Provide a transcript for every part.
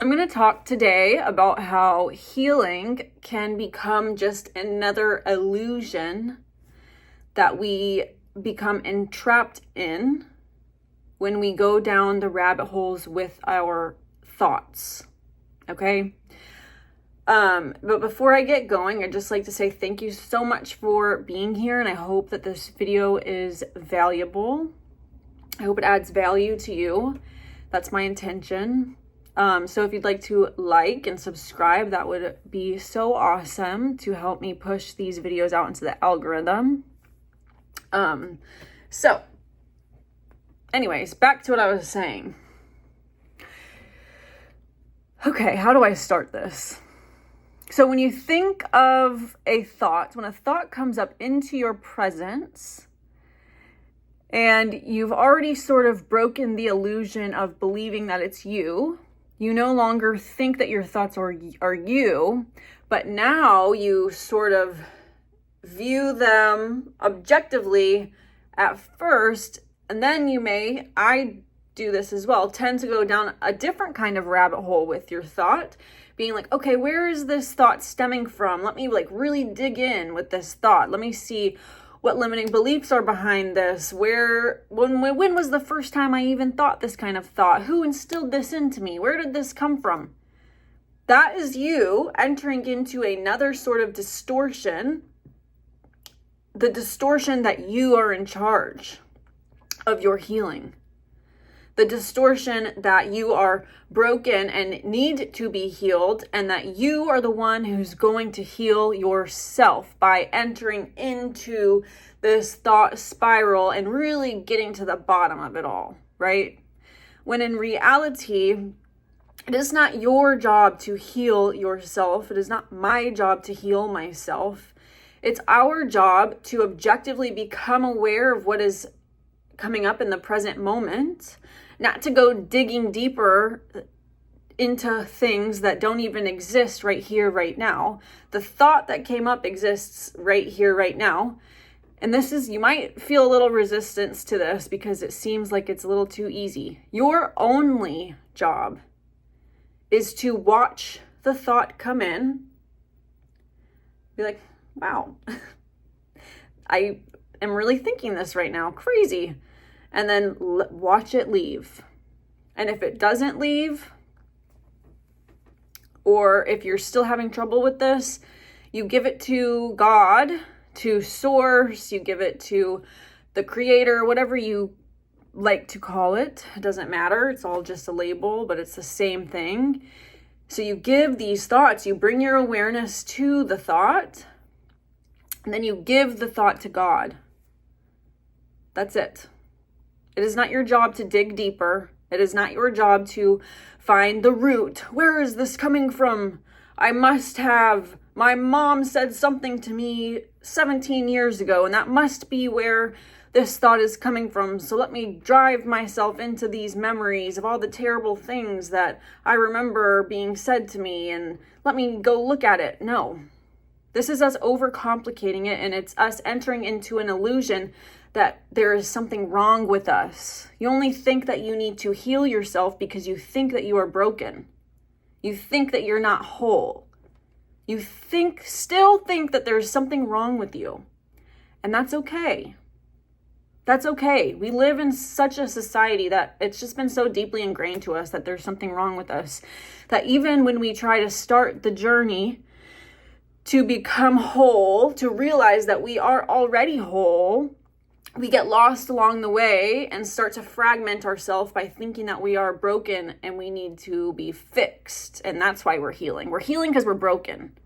I'm going to talk today about how healing can become just another illusion that we become entrapped in when we go down the rabbit holes with our thoughts. Okay? But before I get going, I'd just like to say thank you so much for being here, and I hope that this video is valuable. I hope it adds value to you. That's my intention. So if you'd like to like and subscribe, that would be so awesome to help me push these videos out into the algorithm. So anyways, back to what I was saying. Okay, how do I start this? So when you think of a thought, when a thought comes up into your presence, and you've already sort of broken the illusion of believing that it's you, you no longer think that your thoughts are you, but now you sort of view them objectively at first, and then you may, I do this as well, tend to go down a different kind of rabbit hole with your thought, being like, okay, where is this thought stemming from? Let me really dig in with this thought. Let me see what limiting beliefs are behind this. When was the first time I even thought this kind of thought? Who instilled this into me? Where did this come from? That is you entering into another sort of distortion, the distortion that you are in charge of your healing. The distortion that you are broken and need to be healed, and that you are the one who's going to heal yourself by entering into this thought spiral and really getting to the bottom of it all, right? When in reality, it is not your job to heal yourself. It is not my job to heal myself. It's our job to objectively become aware of what is coming up in the present moment, not to go digging deeper into things that don't even exist right here, right now. The thought that came up exists right here, right now. And you might feel a little resistance to this because it seems like it's a little too easy. Your only job is to watch the thought come in, be like, wow, I am really thinking this right now, crazy. And then watch it leave. And if it doesn't leave, or if you're still having trouble with this, you give it to God, to Source, you give it to the Creator, whatever you like to call it. It doesn't matter. It's all just a label, but it's the same thing. So you give these thoughts, you bring your awareness to the thought, and then you give the thought to God. That's it. It is not your job to dig deeper. It is not your job to find the root. Where is this coming from? My mom said something to me 17 years ago, and that must be where this thought is coming from. So let me drive myself into these memories of all the terrible things that I remember being said to me, and let me go look at it. No. This is us overcomplicating it, and it's us entering into an illusion that there is something wrong with us. You only think that you need to heal yourself because you think that you are broken. You think that you're not whole. You still think that there's something wrong with you. And that's okay. That's okay. We live in such a society that it's just been so deeply ingrained to us that there's something wrong with us, that even when we try to start the journey to become whole, to realize that we are already whole, we get lost along the way and start to fragment ourselves by thinking that we are broken and we need to be fixed. And that's why we're healing. We're healing because we're broken,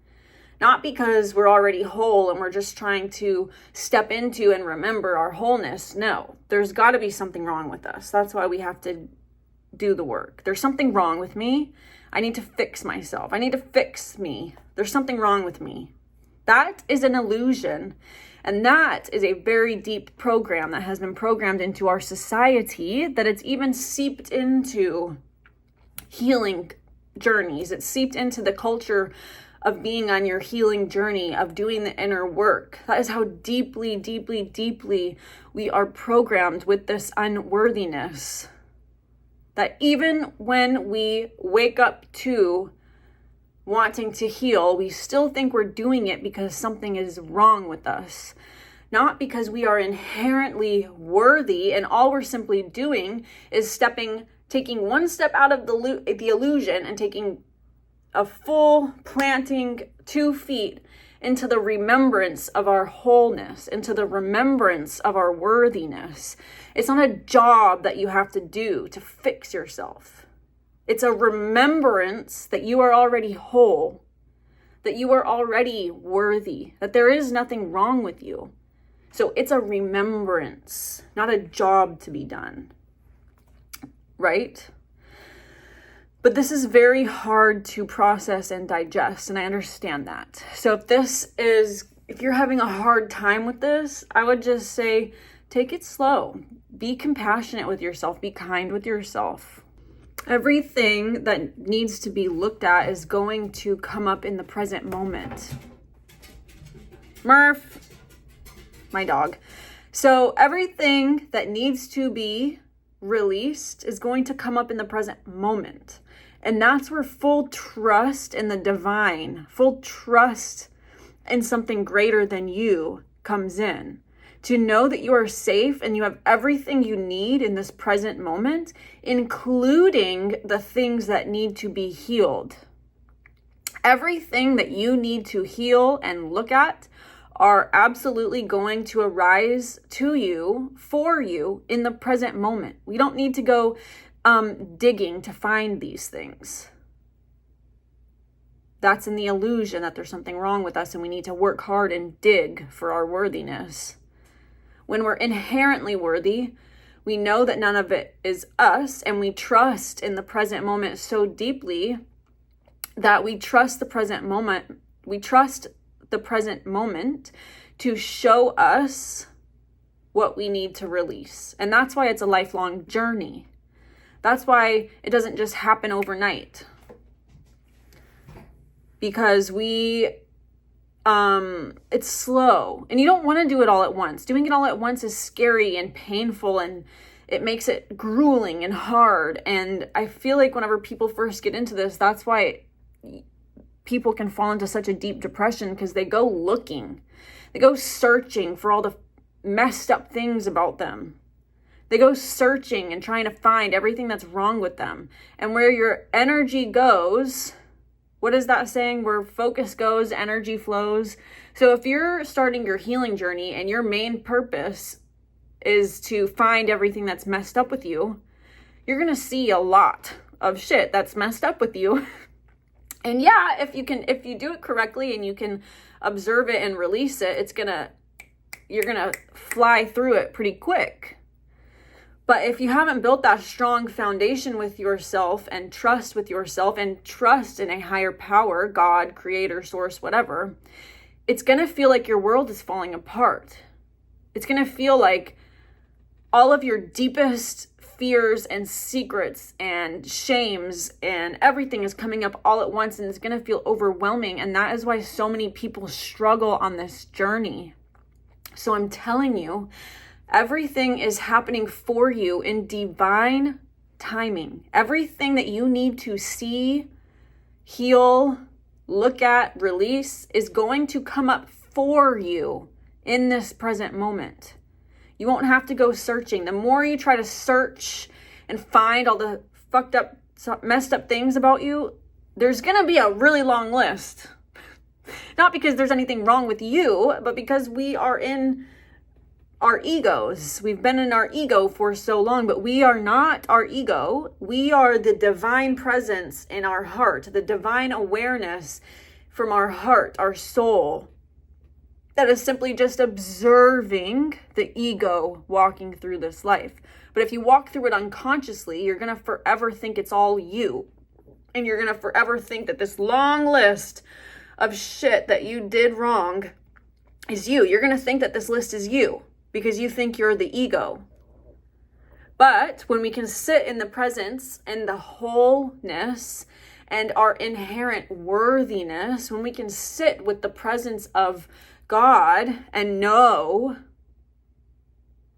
not because we're already whole and we're just trying to step into and remember our wholeness. No, there's got to be something wrong with us. That's why we have to do the work. There's something wrong with me. I need to fix myself. I need to fix me. There's something wrong with me. That is an illusion. And that is a very deep program that has been programmed into our society, that it's even seeped into healing journeys. It's seeped into the culture of being on your healing journey, of doing the inner work. That is how deeply, deeply, deeply we are programmed with this unworthiness. That even when we wake up to wanting to heal, we still think we're doing it because something is wrong with us. Not because we are inherently worthy, and all we're simply doing is taking one step out of the illusion and taking a full planting 2 feet into the remembrance of our wholeness, into the remembrance of our worthiness. It's not a job that you have to do to fix yourself. It's a remembrance that you are already whole, that you are already worthy, that there is nothing wrong with you. So it's a remembrance, not a job to be done, right? But this is very hard to process and digest, and I understand that. So if you're having a hard time with this, I would just say, take it slow. Be compassionate with yourself. Be kind with yourself. Everything that needs to be looked at is going to come up in the present moment. Murph, my dog. So everything that needs to be released is going to come up in the present moment. And that's where full trust in the divine, full trust in something greater than you comes in. To know that you are safe and you have everything you need in this present moment, including the things that need to be healed. Everything that you need to heal and look at are absolutely going to arise to you, for you, in the present moment. We don't need to go digging to find these things. That's in the illusion that there's something wrong with us and we need to work hard and dig for our worthiness. When we're inherently worthy, we know that none of it is us, and we trust in the present moment so deeply that we trust the present moment. We trust the present moment to show us what we need to release. And that's why it's a lifelong journey. That's why it doesn't just happen overnight. Because it's slow, and you don't want to do it all at once. Doing it all at once is scary and painful, and it makes it grueling and hard. And I feel like whenever people first get into this, that's why people can fall into such a deep depression, because they go looking, they go searching for all the messed up things about them. They go searching and trying to find everything that's wrong with them. And where your energy goes, what is that saying? Where focus goes, energy flows. So if you're starting your healing journey and your main purpose is to find everything that's messed up with you, you're going to see a lot of shit that's messed up with you. And yeah, if you do it correctly and you can observe it and release it, you're going to fly through it pretty quick. But if you haven't built that strong foundation with yourself and trust with yourself and trust in a higher power, God, creator, source, whatever, it's going to feel like your world is falling apart. It's going to feel like all of your deepest fears and secrets and shames and everything is coming up all at once, and it's going to feel overwhelming. And that is why so many people struggle on this journey. So I'm telling you, everything is happening for you in divine timing. Everything that you need to see, heal, look at, release is going to come up for you in this present moment. You won't have to go searching. The more you try to search and find all the fucked up, messed up things about you, there's going to be a really long list. Not because there's anything wrong with you, but because we are in our egos. We've been in our ego for so long, but we are not our ego. We are the divine presence in our heart, the divine awareness from our heart, our soul, that is simply just observing the ego walking through this life. But if you walk through it unconsciously, you're going to forever think it's all you. And you're going to forever think that this long list of shit that you did wrong is you. You're going to think that this list is you, because you think you're the ego. But when we can sit in the presence and the wholeness and our inherent worthiness, when we can sit with the presence of God and know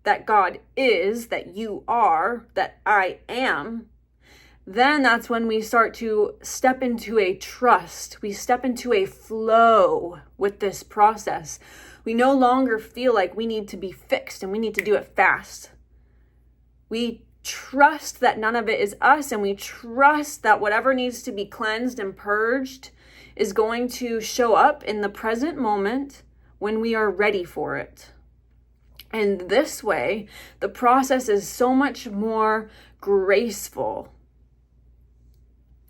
that God is, that you are, that I am, then that's when we start to step into a trust. We step into a flow with this process. We no longer feel like we need to be fixed and we need to do it fast. We trust that none of it is us, and we trust that whatever needs to be cleansed and purged is going to show up in the present moment when we are ready for it. And this way, the process is so much more graceful.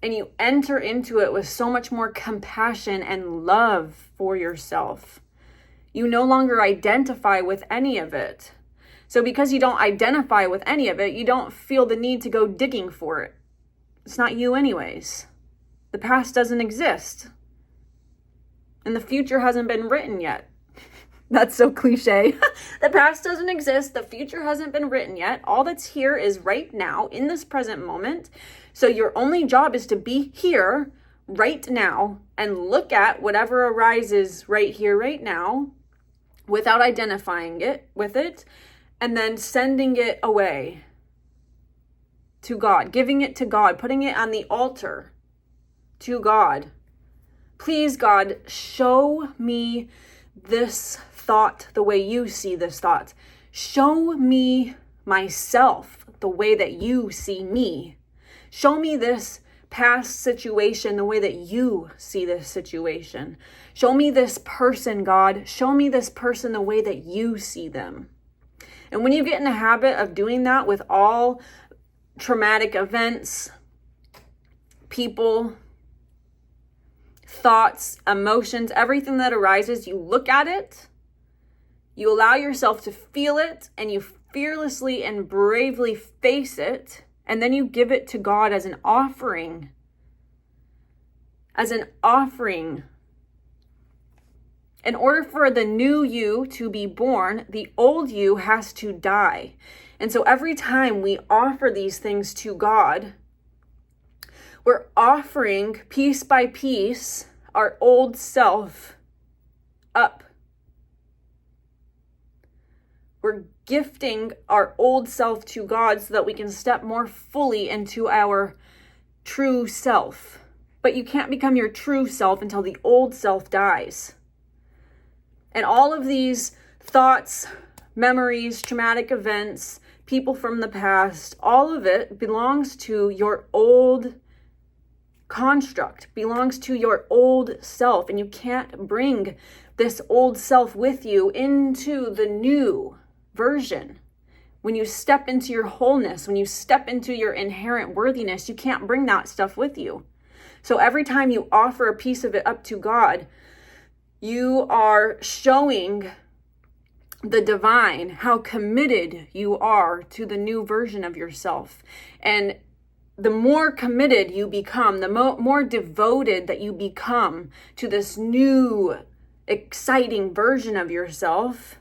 And you enter into it with so much more compassion and love for yourself. You no longer identify with any of it. So because you don't identify with any of it, you don't feel the need to go digging for it. It's not you anyways. The past doesn't exist. And the future hasn't been written yet. That's so cliche. The past doesn't exist. The future hasn't been written yet. All that's here is right now, in this present moment. So your only job is to be here right now and look at whatever arises right here, right now, without identifying it with it, and then sending it away to God, giving it to God, putting it on the altar to God. Please, God, show me this thought the way you see this thought. Show me myself the way that you see me. Show me this past situation the way that you see this situation. Show me this person, God. Show me this person the way that you see them. And when you get in the habit of doing that with all traumatic events, people, thoughts, emotions, everything that arises, you look at it, you allow yourself to feel it, and you fearlessly and bravely face it, and then you give it to God as an offering. As an offering. In order for the new you to be born, the old you has to die. And so every time we offer these things to God, we're offering piece by piece our old self up. We're gifting our old self to God so that we can step more fully into our true self. But you can't become your true self until the old self dies. And all of these thoughts, memories, traumatic events, people from the past, all of it belongs to your old construct, belongs to your old self. And you can't bring this old self with you into the new version. When you step into your wholeness, when you step into your inherent worthiness, you can't bring that stuff with you. So every time you offer a piece of it up to God, you are showing the divine how committed you are to the new version of yourself. And the more committed you become, the more devoted that you become to this new, exciting version of yourself,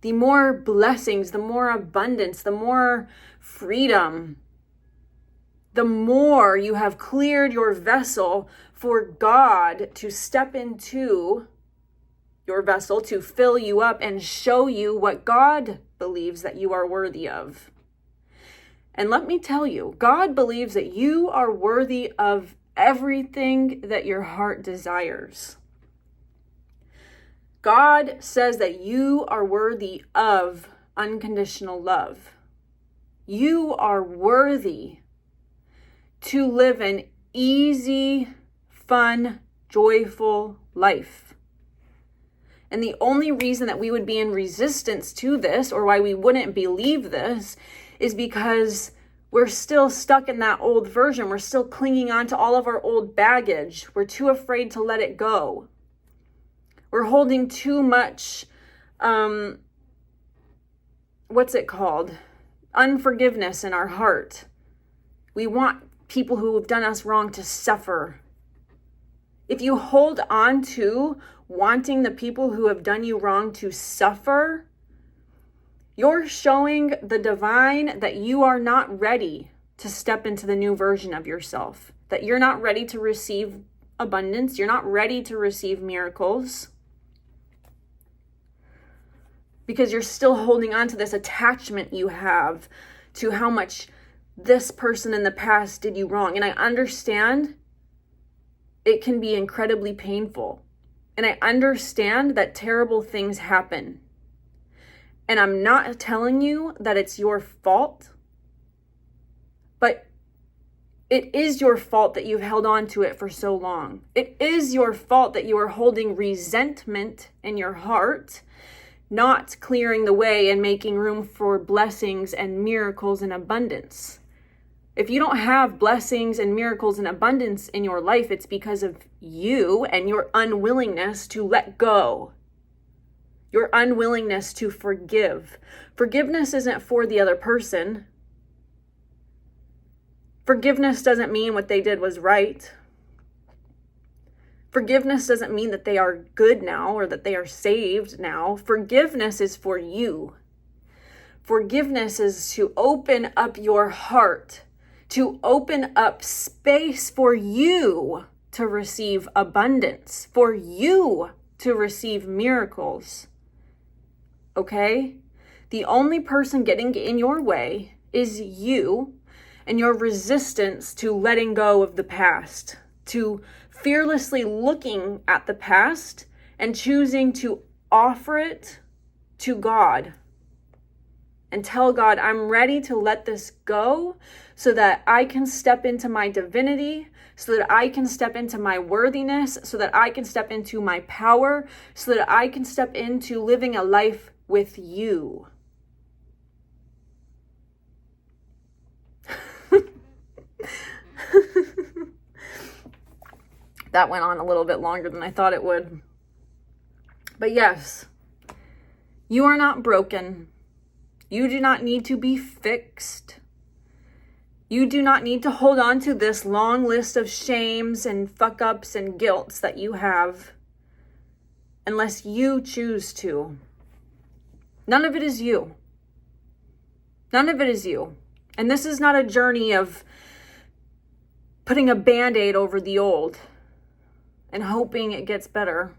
the more blessings, the more abundance, the more freedom, the more you have cleared your vessel for God to step into your vessel, to fill you up and show you what God believes that you are worthy of. And let me tell you, God believes that you are worthy of everything that your heart desires. God says that you are worthy of unconditional love. You are worthy to live an easy, fun, joyful life. And the only reason that we would be in resistance to this, or why we wouldn't believe this, is because we're still stuck in that old version. We're still clinging on to all of our old baggage. We're too afraid to let it go. We're holding too much, unforgiveness in our heart. We want people who have done us wrong to suffer. If you hold on to wanting the people who have done you wrong to suffer, you're showing the divine that you are not ready to step into the new version of yourself, that you're not ready to receive abundance, you're not ready to receive miracles, because you're still holding on to this attachment you have to how much this person in the past did you wrong. And I understand it can be incredibly painful. And I understand that terrible things happen. And I'm not telling you that it's your fault, but it is your fault that you've held on to it for so long. It is your fault that you are holding resentment in your heart, not clearing the way and making room for blessings and miracles and abundance. If you don't have blessings and miracles and abundance in your life, it's because of you and your unwillingness to let go. Your unwillingness to forgive. Forgiveness isn't for the other person. Forgiveness doesn't mean what they did was right. Forgiveness doesn't mean that they are good now or that they are saved now. Forgiveness is for you. Forgiveness is to open up your heart, to open up space for you to receive abundance, for you to receive miracles. Okay? The only person getting in your way is you and your resistance to letting go of the past, to fearlessly looking at the past and choosing to offer it to God and tell God, I'm ready to let this go so that I can step into my divinity, so that I can step into my worthiness, so that I can step into my power, so that I can step into living a life with you. That went on a little bit longer than I thought it would. But yes, you are not broken. You do not need to be fixed. You do not need to hold on to this long list of shames and fuck-ups and guilts that you have unless you choose to. None of it is you. None of it is you. And this is not a journey of putting a Band-Aid over the old and hoping it gets better.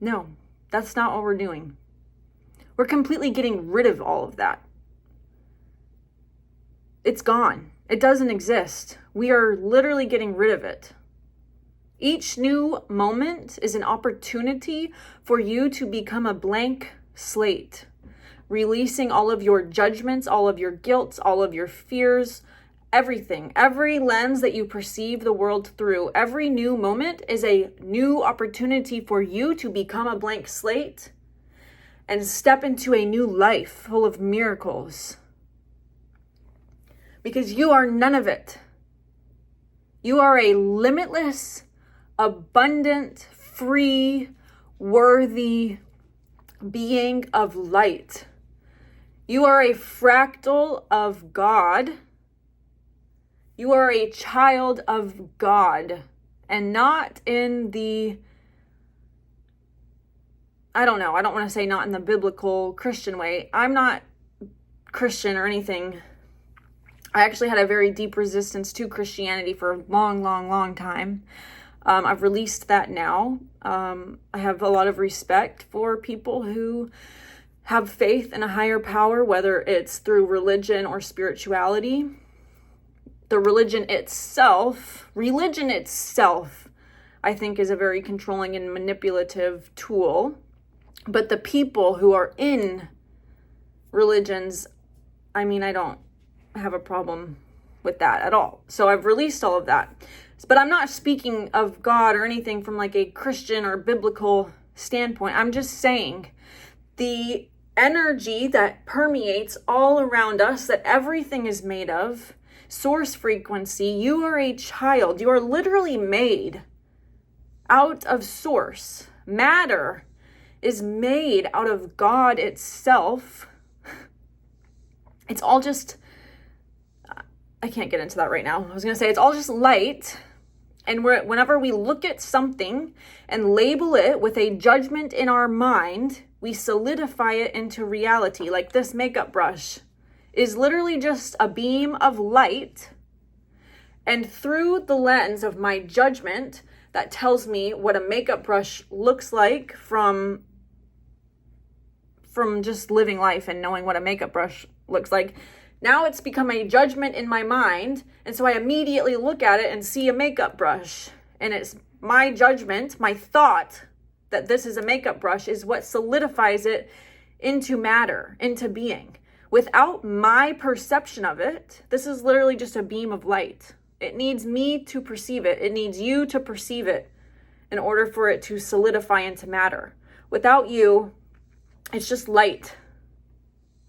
No, that's not what we're doing. We're completely getting rid of all of that. It's gone. It doesn't exist. We are literally getting rid of it. Each new moment is an opportunity for you to become a blank slate, releasing all of your judgments, all of your guilt, all of your fears, everything. Every lens that you perceive the world through, every new moment is a new opportunity for you to become a blank slate and step into a new life full of miracles. Because you are none of it. You are a limitless, abundant, free, worthy being of light. You are a fractal of God. You are a child of God, and not in the, I don't want to say not in the biblical Christian way. I'm not Christian or anything. I actually had a very deep resistance to Christianity for a long time. I've released that now. I have a lot of respect for people who have faith in a higher power, whether it's through religion or spirituality. The religion itself, I think is a very controlling and manipulative tool. But the people who are in religions, I don't have a problem with that at all. So I've released all of that. But I'm not speaking of God or anything from like a Christian or biblical standpoint. I'm just saying the energy that permeates all around us, that everything is made of, source frequency, you are a child. You are literally made out of source. Matter is made out of God itself. It's all just, I can't get into that right now. I was going to say it's all just light. And whenever we look at something and label it with a judgment in our mind, we solidify it into reality. Like this makeup brush is literally just a beam of light. And through the lens of my judgment that tells me what a makeup brush looks like from just living life and knowing what a makeup brush looks like, Now it's become a judgment in my mind. And so I immediately look at it and see a makeup brush. And it's my judgment, my thought that this is a makeup brush is what solidifies it into matter, into being. Without my perception of it, this is literally just a beam of light. It needs me to perceive it. It needs you to perceive it in order for it to solidify into matter. Without you, it's just light,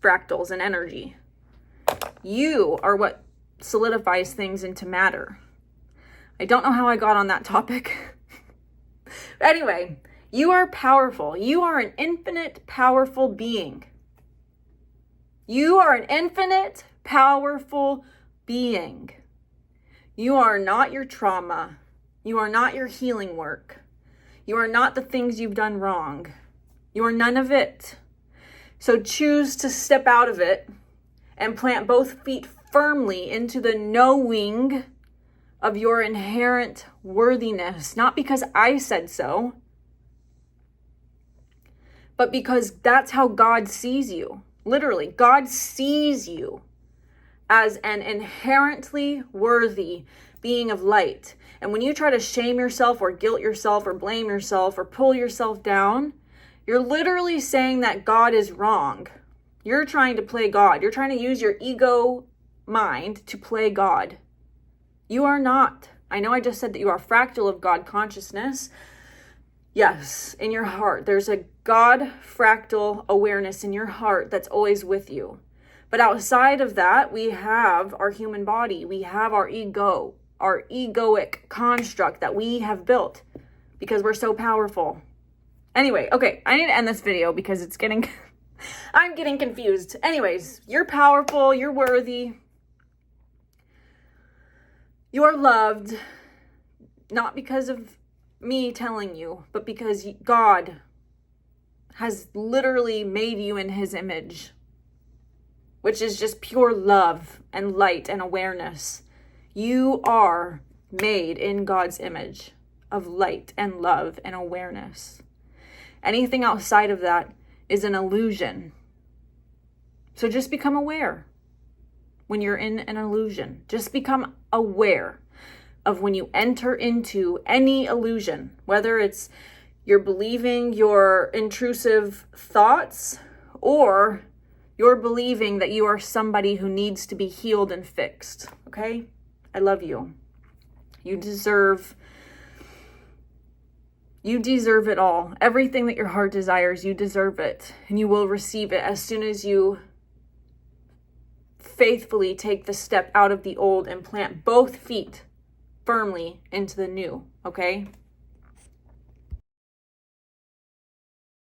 fractals, and energy. You are what solidifies things into matter. I don't know how I got on that topic. Anyway, you are powerful. You are an infinite, powerful being. You are an infinite, powerful being. You are not your trauma. You are not your healing work. You are not the things you've done wrong. You are none of it. So choose to step out of it and plant both feet firmly into the knowing of your inherent worthiness. Not because I said so, but because that's how God sees you. Literally, God sees you as an inherently worthy being of light. And when you try to shame yourself or guilt yourself or blame yourself or pull yourself down, you're literally saying that God is wrong. You're trying to play God. You're trying to use your ego mind to play God. You are not. I know I just said that you are a fractal of God consciousness. Yes, in your heart. There's a God fractal awareness in your heart that's always with you. But outside of that, we have our human body. We have our ego, our egoic construct that we have built because we're so powerful. Anyway, okay, I need to end this video because it's getting, I'm getting confused. Anyways, you're powerful, you're worthy. You are loved, not because of me telling you, but because God has literally made you in his image, which is just pure love and light and awareness. You are made in God's image of light and love and awareness. Anything outside of that is an illusion. So just become aware when you're in an illusion. Just become aware of when you enter into any illusion, whether it's you're believing your intrusive thoughts or you're believing that you are somebody who needs to be healed and fixed. Okay? I love you. You deserve it all. Everything that your heart desires, you deserve it. And you will receive it as soon as you faithfully take the step out of the old and plant both feet firmly into the new. Okay?